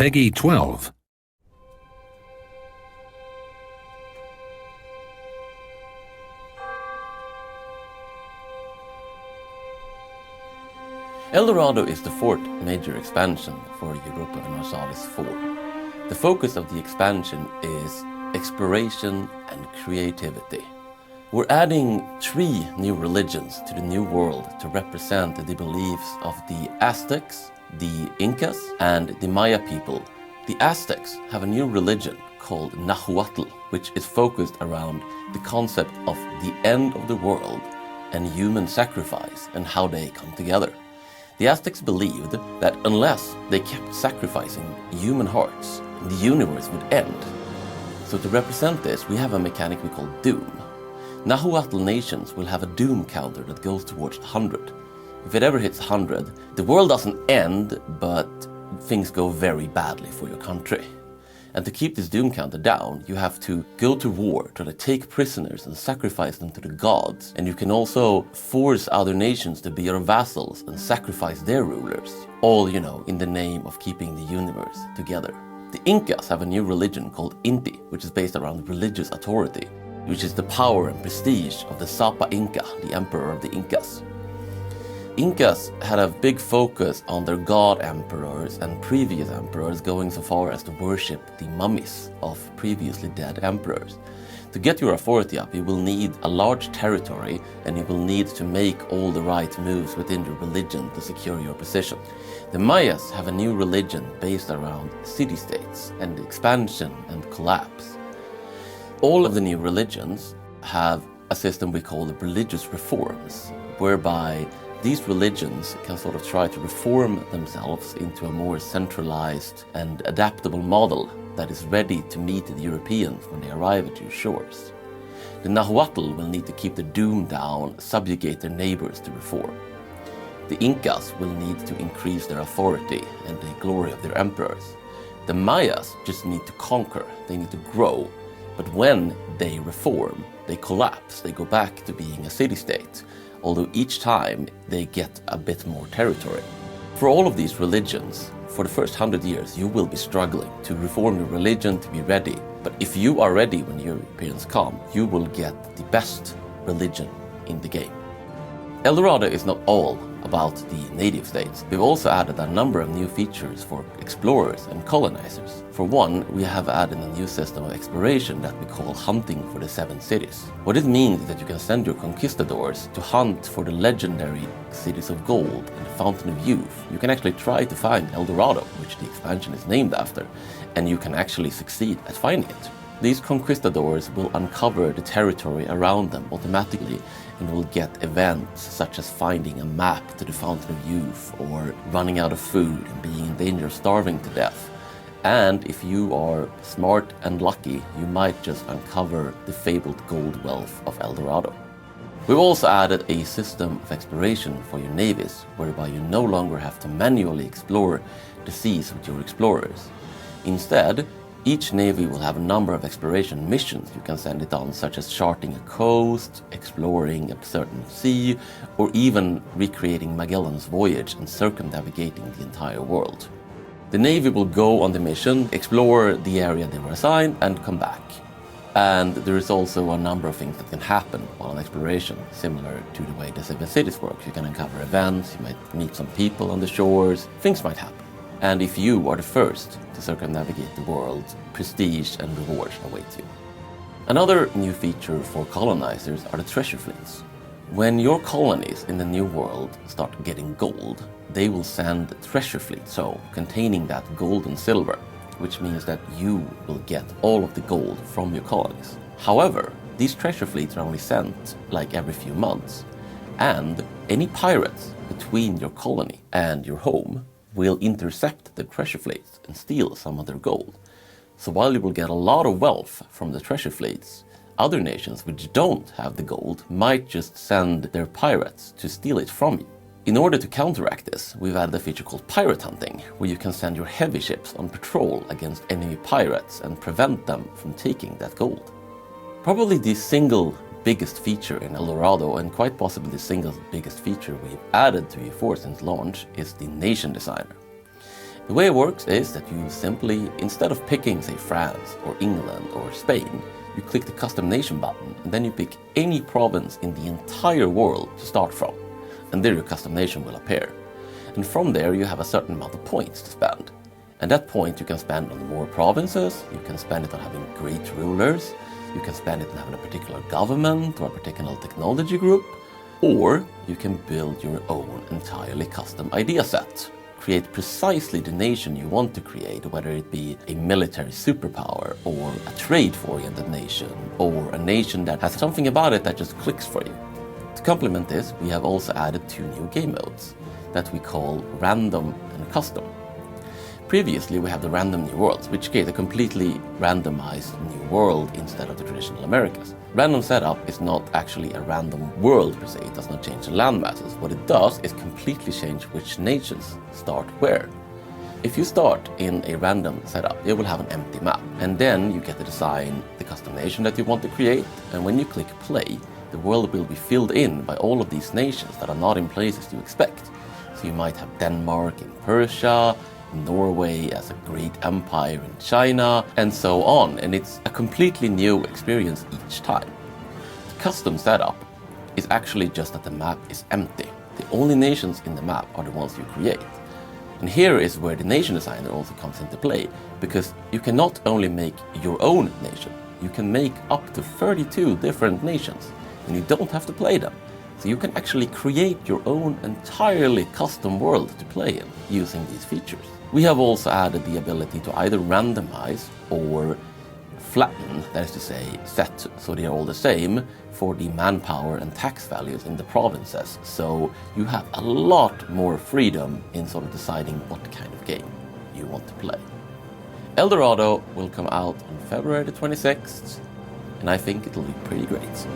Peggy 12. Dorado is the fourth major expansion for Europa Universalis 4. The focus of the expansion is exploration and creativity. We're adding 3 new religions to the new world to represent the beliefs of the Aztecs, the Incas, and the Maya people. The Aztecs have a new religion called Nahuatl, which is focused around the concept of the end of the world and human sacrifice and how they come together. The Aztecs believed that unless they kept sacrificing human hearts, the universe would end. So to represent this, we have a mechanic we call doom. Nahuatl nations will have a doom counter that goes towards 100. If it ever hits 100, the world doesn't end, but things go very badly for your country. And to keep this doom counter down, you have to go to war, try to take prisoners and sacrifice them to the gods. And you can also force other nations to be your vassals and sacrifice their rulers. All, in the name of keeping the universe together. The Incas have a new religion called Inti, which is based around religious authority, which is the power and prestige of the Sapa Inca, the emperor of the Incas. Incas had a big focus on their god emperors and previous emperors, going so far as to worship the mummies of previously dead emperors. To get your authority up, you will need a large territory and you will need to make all the right moves within your religion to secure your position. The Mayas have a new religion based around city-states and expansion and collapse. All of the new religions have a system we call the religious reforms, whereby these religions can sort of try to reform themselves into a more centralized and adaptable model that is ready to meet the Europeans when they arrive at your shores. The Nahuatl will need to keep the doom down, subjugate their neighbors to reform. The Incas will need to increase their authority and the glory of their emperors. The Mayas just need to conquer, they need to grow, but when they reform, they collapse, they go back to being a city-state, although each time they get a bit more territory. For all of these religions, for the first 100 years, you will be struggling to reform your religion to be ready. But if you are ready when Europeans come, you will get the best religion in the game. Dorado is not all about the native states. We've also added a number of new features for explorers and colonizers. For one, we have added a new system of exploration that we call hunting for the 7 cities. What it means is that you can send your conquistadors to hunt for the legendary cities of gold and the fountain of youth. You can actually try to find El Dorado, which the expansion is named after, and you can actually succeed at finding it. These conquistadors will uncover the territory around them automatically and will get events such as finding a map to the Fountain of Youth or running out of food and being in danger of starving to death. And if you are smart and lucky, you might just uncover the fabled gold wealth of El Dorado. We've also added a system of exploration for your navies, whereby you no longer have to manually explore the seas with your explorers. Instead, each navy will have a number of exploration missions you can send it on, such as charting a coast, exploring a certain sea, or even recreating Magellan's voyage and circumnavigating the entire world. The navy will go on the mission, explore the area they were assigned, and come back. And there is also a number of things that can happen while on exploration, similar to the way the 7 cities work. You can uncover events, you might meet some people on the shores, things might happen. And if you are the first to circumnavigate the world, prestige and rewards await you. Another new feature for colonizers are the treasure fleets. When your colonies in the new world start getting gold, they will send treasure fleets, so containing that gold and silver, which means that you will get all of the gold from your colonies. However, these treasure fleets are only sent like every few months, and any pirates between your colony and your home will intercept the treasure fleets and steal some of their gold. So while you will get a lot of wealth from the treasure fleets, other nations which don't have the gold might just send their pirates to steal it from you. In order to counteract this, we've added a feature called pirate hunting, where you can send your heavy ships on patrol against enemy pirates and prevent them from taking that gold. Probably the single biggest feature in El Dorado, and quite possibly the single biggest feature we've added to E4 since launch, is the nation designer. The way it works is that you simply, instead of picking, say, France or England or Spain, you click the custom nation button and then you pick any province in the entire world to start from. And there your custom nation will appear. And from there you have a certain amount of points to spend. And that point you can spend on more provinces, you can spend it on having great rulers, you can spend it on having a particular government or a particular technology group, or you can build your own entirely custom idea set. Create precisely the nation you want to create, whether it be a military superpower or a trade-oriented nation or a nation that has something about it that just clicks for you. To complement this, we have also added 2 new game modes that we call Random and Custom. Previously, we have the Random New Worlds, which create a completely randomized new world instead of the traditional Americas. Random setup is not actually a random world per se, it does not change the land masses. What it does is completely change which nations start where. If you start in a random setup, you will have an empty map, and then you get to design the custom nation that you want to create, and when you click play, the world will be filled in by all of these nations that are not in places you expect. So you might have Denmark and Persia, Norway as a great empire in China, and so on, and it's a completely new experience each time. The custom setup is actually just that the map is empty. The only nations in the map are the ones you create. And here is where the nation designer also comes into play, because you can not only make your own nation, you can make up to 32 different nations, and you don't have to play them. So you can actually create your own entirely custom world to play in using these features. We have also added the ability to either randomize or flatten, that is to say, set so they are all the same for the manpower and tax values in the provinces. So you have a lot more freedom in sort of deciding what kind of game you want to play. Dorado will come out on February the 26th, and I think it'll be pretty great.